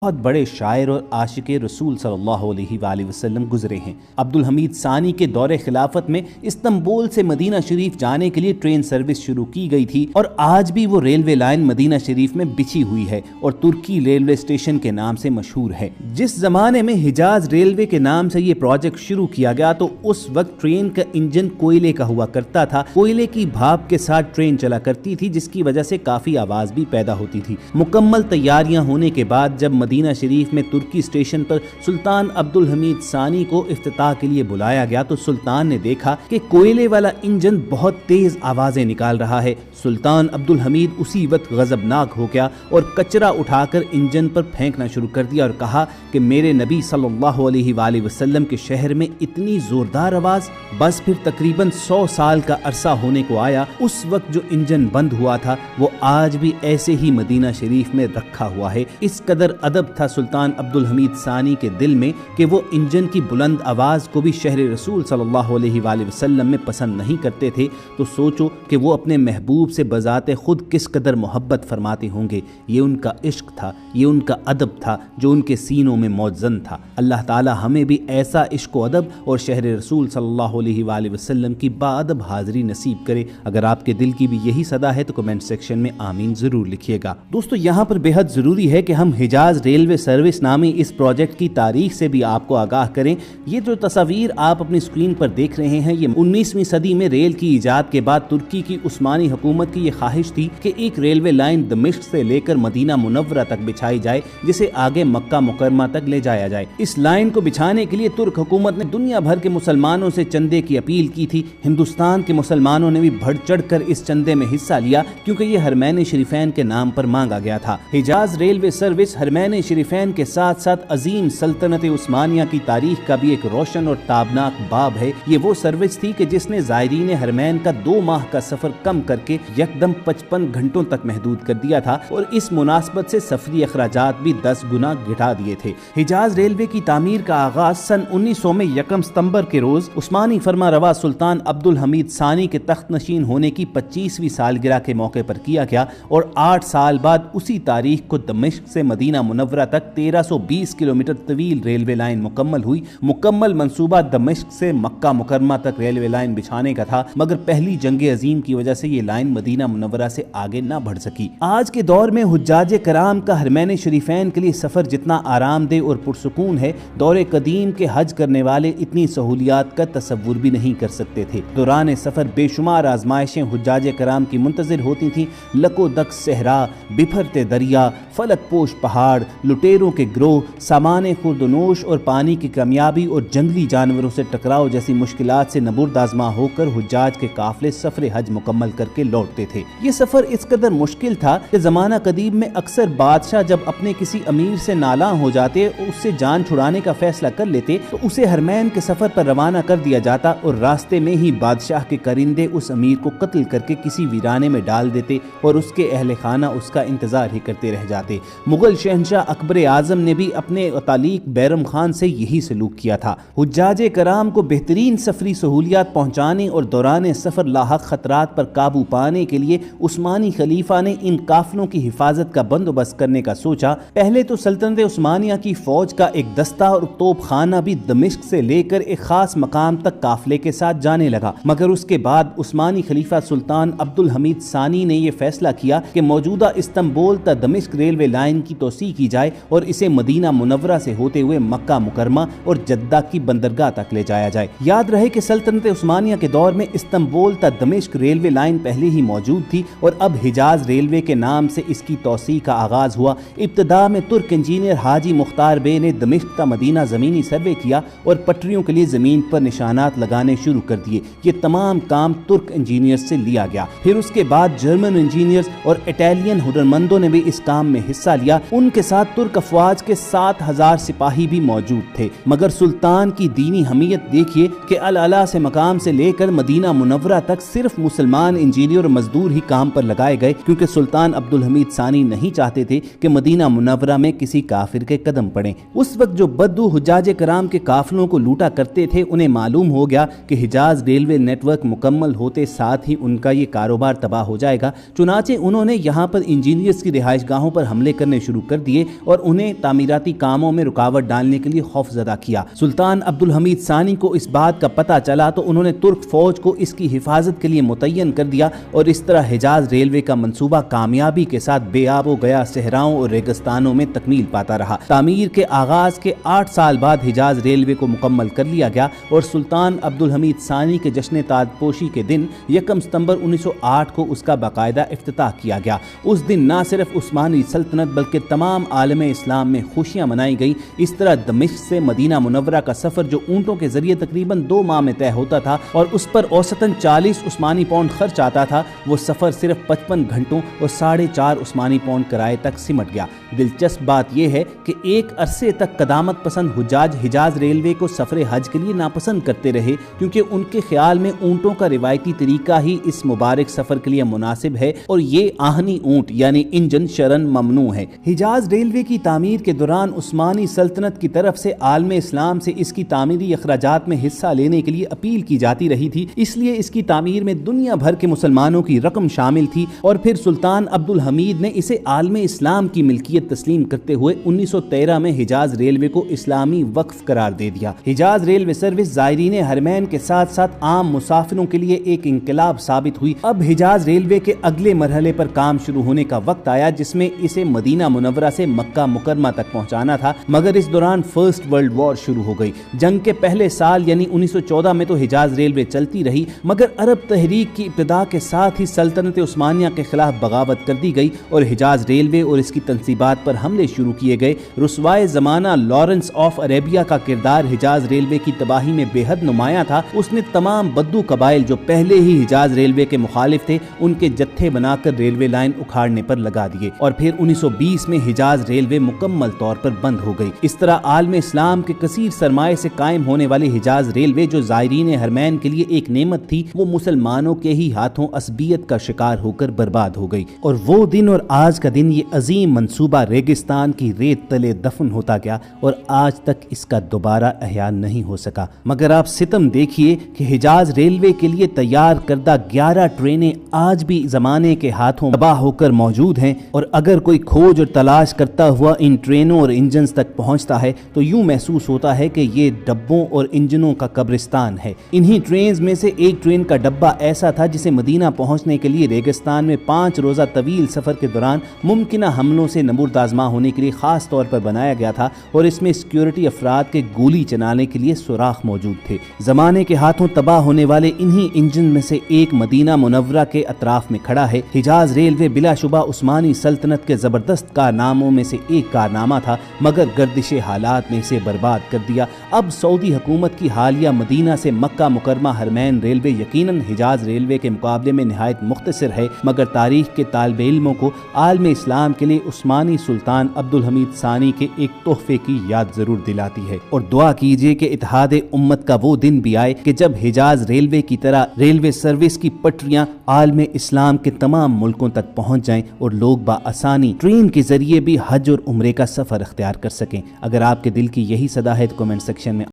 بہت بڑے شاعر اور عاشق رسول صلی اللہ علیہ وآلہ وسلم گزرے ہیں۔ عبدالحمید ثانی کے دور خلافت میں استنبول سے مدینہ شریف جانے کے لیے ٹرین سروس شروع کی گئی تھی اور آج بھی وہ ریلوے لائن مدینہ شریف میں بچھی ہوئی ہے اور ترکی ریلوے اسٹیشن کے نام سے مشہور ہے۔ جس زمانے میں حجاز ریلوے کے نام سے یہ پروجیکٹ شروع کیا گیا تو اس وقت ٹرین کا انجن کوئلے کا ہوا کرتا تھا، کوئلے کی بھاپ کے ساتھ ٹرین چلا کرتی تھی جس کی وجہ سے کافی آواز بھی پیدا ہوتی تھی۔ مکمل تیاریاں ہونے کے بعد جب مدینہ شریف میں ترکی اسٹیشن پر سلطان عبدالحمید ثانی کو افتتاح کے لیے بلایا گیا تو سلطان نے دیکھا کہ کوئلے والا انجن بہت تیز آوازیں نکال رہا ہے۔ سلطان عبدالحمید اسی وقت غضبناک ہو گیا اور کچرا اٹھا کر انجن پر پھینکنا شروع کر دیا اور کہا کہ میرے نبی صلی اللہ علیہ وآلہ وسلم کے شہر میں اتنی زوردار آواز! بس پھر تقریباً 100 سال کا عرصہ ہونے کو آیا، اس وقت جو انجن بند ہوا تھا وہ آج بھی ایسے ہی مدینہ شریف میں رکھا ہوا ہے۔ اس قدر ادب تھا سلطان عبدالحمید ثانی کے دل میں کہ وہ انجن کی بلند آواز کو بھی شہر رسول صلی اللہ علیہ وآلہ وسلم میں پسند نہیں کرتے تھے، تو سوچو کہ وہ اپنے محبوب سے بذات خود کس قدر محبت فرماتے ہوں گے۔ یہ ان کا عشق تھا، یہ ان کا ادب تھا جو ان کے سینوں میں موجزن تھا۔ اللہ تعالی ہمیں بھی ایسا عشق و ادب اور شہر رسول صلی اللہ علیہ وآلہ وسلم کی باادب حاضری نصیب کرے۔ اگر آپ کے دل کی بھی یہی صدا ہے تو کمنٹ سیکشن میں آمین ضرور لکھیے گا۔ دوستو یہاں پر بے حد ضروری ہے کہ ہم حجاز ریلوے سروس نامی اس پروجیکٹ کی تاریخ سے بھی آپ کو آگاہ کریں۔ یہ جو تصاویر آپ اپنی اسکرین پر دیکھ رہے ہیں یہ 19ویں صدی میں ریل کی ایجاد کے بعد ترکی کی عثمانی حکومت کی یہ خواہش تھی کہ ایک ریلوے لائن دمشق سے لے کر مدینہ منورہ تک بچھائی جائے جسے آگے مکہ مکرمہ تک لے جایا جائے۔ اس لائن کو بچھانے کے لیے ترک حکومت نے دنیا بھر کے مسلمانوں سے چندے کی اپیل کی تھی۔ ہندوستان کے مسلمانوں نے بھی بڑھ چڑھ کر اس چندے میں حصہ لیا کیونکہ یہ حرمین شریفین کے نام پر مانگا گیا تھا۔ حجاز ریلوے سروس حرمین شریفین کے ساتھ ساتھ عظیم سلطنت عثمانیہ کی تاریخ کا بھی ایک روشن اور تابناک باب ہے۔ یہ وہ سروس تھی کہ جس نے زائرین حرمین کا 2 ماہ کا سفر کم کر کے یکدم 55 گھنٹوں تک محدود کر دیا تھا اور اس مناسبت سے سفری اخراجات بھی 10 گنا گھٹا دیے تھے۔ حجاز ریلوے کی تعمیر کا آغاز سن 1900 میں 1 ستمبر کے روز عثمانی فرما روا سلطان عبدالحمید ثانی کے تخت نشین ہونے کی 25ویں سالگرہ کے موقع پر کیا گیا اور 8 سال بعد اسی تاریخ کو دمشق سے مدینہ منورہ تک 1320 کلومیٹر طویل ریلوے لائن مکمل ہوئی۔ مکمل منصوبہ دمشق سے مکہ مکرمہ تک ریلوے لائن بچھانے کا تھا مگر پہلی جنگ عظیم کی وجہ سے یہ لائن مدینہ منورہ سے آگے نہ بڑھ سکی۔ آج کے دور میں حجاج کرام کا حرمین شریفین کے لیے سفر جتنا آرام دہ اور پرسکون ہے، دور قدیم کے حج کرنے والے اتنی سہولیات کا تصور بھی نہیں کر سکتے تھے۔ دوران سفر بے شمار آزمائشیں حجاج کرام کی منتظر ہوتی تھیں۔ لکو دک صحرا، بپھرتے دریا، فلک پوش پہاڑ، لٹیروں کے گروہ، سامان خوردنوش اور پانی کی کمیابی اور جنگلی جانوروں سے ٹکراؤ جیسی مشکلات سے نبرد آزما ہو کر حجاج کے قافلے سفر حج مکمل کر کے لوٹتے تھے۔ یہ سفر اس قدر مشکل تھا کہ زمانہ قدیم میں اکثر بادشاہ جب اپنے کسی امیر سے نالاں ہو جاتے اور اس سے جان چھڑانے کا فیصلہ کر لیتے تو اسے حرمین کے سفر پر روانہ کر دیا جاتا اور راستے میں ہی بادشاہ کے کرندے اس امیر کو قتل کر کے کسی ویرانے میں ڈال دیتے اور اس کے اہل خانہ اس کا انتظار ہی کرتے رہ جاتے۔ مغل شہنشاہ اکبر اعظم نے بھی اپنے تعلیق بیرم خان سے یہی سلوک کیا تھا۔ حجاج کرام کو بہترین سفری سہولیات پہنچانے اور دوران سفر لاحق خطرات پر قابو پانے کے لیے عثمانی خلیفہ نے ان قافلوں کی حفاظت کا بندوبست کرنے کا سوچا۔ پہلے تو سلطنت عثمانیہ کی فوج کا ایک دستہ اور توپ خانہ بھی دمشق سے لے کر ایک خاص مقام تک قافلے کے ساتھ جانے لگا، مگر اس کے بعد عثمانی خلیفہ سلطان عبدالحمید ثانی نے یہ فیصلہ کیا کہ موجودہ استنبول تا دمشق ریلوے لائن کی توسیع کی جائے اور اسے مدینہ منورہ سے ہوتے ہوئے مکہ مکرمہ اور جدہ کی بندرگاہ تک لے جایا جائے۔ یاد رہے کہ سلطنت عثمانیہ کے دور میں استنبول تا دمشق ریلوے لائن پہلے ہی موجود تھی اور اب حجاز ریلوے کے نام سے اس کی توسیع کا آغاز ہوا۔ ابتدا میں ترک انجینئر حاجی مختار بے نے دمشق تا مدینہ زمینی سروے کیا اور پٹریوں کے لیے زمین پر نشانات لگانے شروع کر دیے۔ یہ تمام کام ترک انجینئر سے لیا گیا۔ پھر اس کے بعد جرمن انجینئرز اور اٹیلین ہنرمندوں نے بھی اس کام میں حصہ لیا۔ ان کے ساتھ ترک افواج کے 7000 سپاہی بھی موجود تھے، مگر سلطان کی دینی حمیت دیکھیے کہ العلا سے مقام سے لے کر مدینہ منورہ تک صرف مسلمان انجینئر اور مزدور ہی کام پر لگائے گئے کیونکہ سلطان عبدالحمید ثانی نہیں چاہتے تھے کہ مدینہ منورہ میں کسی کافر کے قدم پڑیں۔ اس وقت جو بدو حجاج کرام کے قافلوں کو لوٹا کرتے تھے انہیں معلوم ہو گیا کہ حجاز ریلوے نیٹ ورک مکمل ہوتے ساتھ ہی ان کا یہ کاروبار تباہ ہو جائے گا، چنانچہ انہوں نے یہاں پر انجینئرز کی رہائش گاہوں پر حملے کرنے شروع کر دیے اور انہیں تعمیراتی کاموں میں رکاوٹ ڈالنے کے لیے خوفزدہ کیا۔ سلطان عبدالحمید ثانی کو اس بات کا پتہ چلا تو انہوں نے ترک فوج کو اس کی حفاظت کے لیے متعین کر دیا اور اس طرح حجاز ریلوے کا منصوبہ کامیابی کے ساتھ بے آب و گیا صحراؤں اور ریگستانوں میں تکمیل پاتا رہا۔ تعمیر کے آغاز کے 8 سال بعد حجاز ریلوے کو مکمل کر لیا گیا اور سلطان عبدالحمید ثانی کے جشن تاجپوشی کے دن 1 ستمبر 1908 کو اس کا باقاعدہ افتتاح کیا گیا۔ اس دن نہ صرف عثمانی سلطنت بلکہ تمام عالم اسلام میں خوشیاں منائی گئی۔ اس طرح دمشق سے مدینہ منورہ کا سفر جو اونٹوں کے ذریعے تقریباً 2 ماہ میں طے ہوتا تھا اور اس پر اوسطاً 40 عثمانی پاؤنڈ خرچ آتا تھا، وہ سفر صرف 55 گھنٹوں اور 4.5 عثمانی پاؤنڈ کرائے تک سمٹ گیا۔ دلچسپ بات یہ ہے کہ ایک عرصے تک قدامت پسند حجاج حجاز ریلوے کو سفر حج کے لیے ناپسند کرتے رہے، کیونکہ ان کے خیال میں اونٹوں کا روایتی طریقہ ہی اس مبارک سفر کے لیے مناسب ہے اور یہ آہنی اونٹ یعنی انجن شرن ممنوع ہے۔ حجاز ریلوے کی تعمیر کے دوران عثمانی سلطنت کی طرف سے عالم اسلام سے اس کی تعمیری اخراجات میں حصہ لینے کے لیے اپیل کی جاتی رہی تھی، اس لیے اس کی تعمیر میں دنیا بھر کے مسلمانوں کی رقم شامل تھی اور پھر سلطان عبدالحمید نے اسے عالم اسلام کی ملکیت تسلیم کرتے ہوئے 1913 میں حجاز ریلوے کو اسلامی وقف قرار دے دیا۔ حجاز ریلوے سروس زائرین حرمین کے ساتھ ساتھ عام مسافروں کے لیے ایک انقلاب ثابت ہوئی۔ اب حجاز ریلوے کے اگلے مرحلے پر کام شروع ہونے کا وقت آیا، جس میں اسے مدینہ منورہ سے مکہ مکرمہ تک پہنچانا تھا، مگر اس دوران فرسٹ ورلڈ وار شروع ہو گئی۔ جنگ کے پہلے سال یعنی 1914 میں تو حجاز ریلوے چلتی رہی، مگر عرب تحریک کی ابتدا کے ساتھ ہی سلطنت عثمانیہ کے خلاف بغاوت کر دی گئی اور حجاز ریلوے اور اس کی تنصیبات پر حملے شروع کیے گئے۔ رسوائے زمانہ لارنس آف عربیہ کا کردار حجاز ریلوے کی تباہی میں بے حد نمایاں تھا۔ اس نے تمام بدو قبائل جو پہلے ہی حجاز ریلوے کے مخالف تھے، ان کے جتھے بنا کر ریلوے لائن اکھاڑنے پر لگا دیے اور پھر 1920 میں حجاز ریلوے مکمل طور پر بند ہو گئی۔ اس طرح عالم اسلام کے کثیر سرمایے سے قائم ہونے والی حجاز ریلوے جو زائرین حرمین کے لیے ایک نعمت تھی، وہ مسلمانوں کے ہی ہاتھوں عصبیت کا شکار ہو کر برباد ہو گئی اور وہ دن اور آج کا دن یہ عظیم منصوبہ ریگستان کی ریت تلے دفن ہوتا گیا اور آج تک اس کا دوبارہ احیاء نہیں ہو سکا۔ مگر آپ ستم دیکھیے کہ حجاز ریلوے کے لیے تیار کردہ 11 ٹرینیں آج بھی زمانے کے ہاتھوں تباہ ہو کر موجود ہیں، اور اگر کوئی کھوج اور تلاش کرتا ہوا ان ٹرینوں اور انجنز تک پہنچتا ہے تو یوں محسوس ہوتا ہے کہ یہ ڈبوں اور انجنوں کا قبرستان ہے۔ انہی ٹرینز میں سے ایک ٹرین کا ڈبہ ایسا تھا جسے مدینہ پہنچنے کے لیے ریگستان میں 5 روزہ طویل سفر کے دوران ممکنہ حملوں سے نبرد آزما ہونے کے لیے خاص طور پر بنایا گیا تھا اور اس میں سیکیورٹی افراد کے گولی چلانے کے لیے سوراخ موجود تھے۔ زمانے کے ہاتھوں تباہ ہونے والے انہی انجن میں سے ایک مدینہ منورہ کے اطراف میں کھڑا ہے۔ حجاز ریلوے بلا شبہ عثمانی سلطنت کے زبردست کارناموں میں سے ایک کارنامہ تھا، مگر گردش حالات نے اسے برباد کر دیا۔ اب سعودی حکومت کی حالیہ مدینہ سے مکہ مکرمہ حرمین ریلوے یقیناً حجاز ریلوے کے مقابلے میں نہایت مختصر ہے، مگر تاریخ کے طالب علموں کو عالم اسلام کے لیے عثمانی سلطان عبدالحمید ثانی کے ایک تحفے کی یاد ضرور دلاتی ہے۔ اور دعا کیجئے کہ اتحاد امت کا وہ دن بھی آئے کہ جب حجاز ریلوے کی طرح ریلوے سروس کی پٹریاں عالم اسلام کے تمام ملکوں تک پہنچ جائیں اور لوگ بآسانی ٹرین کے ذریعے بھی حج اور عمرے کا سفر اختیار کر سکیں۔ اگر آپ کے دل کی یہی صدا ہے تو کمنٹ سیکشن میں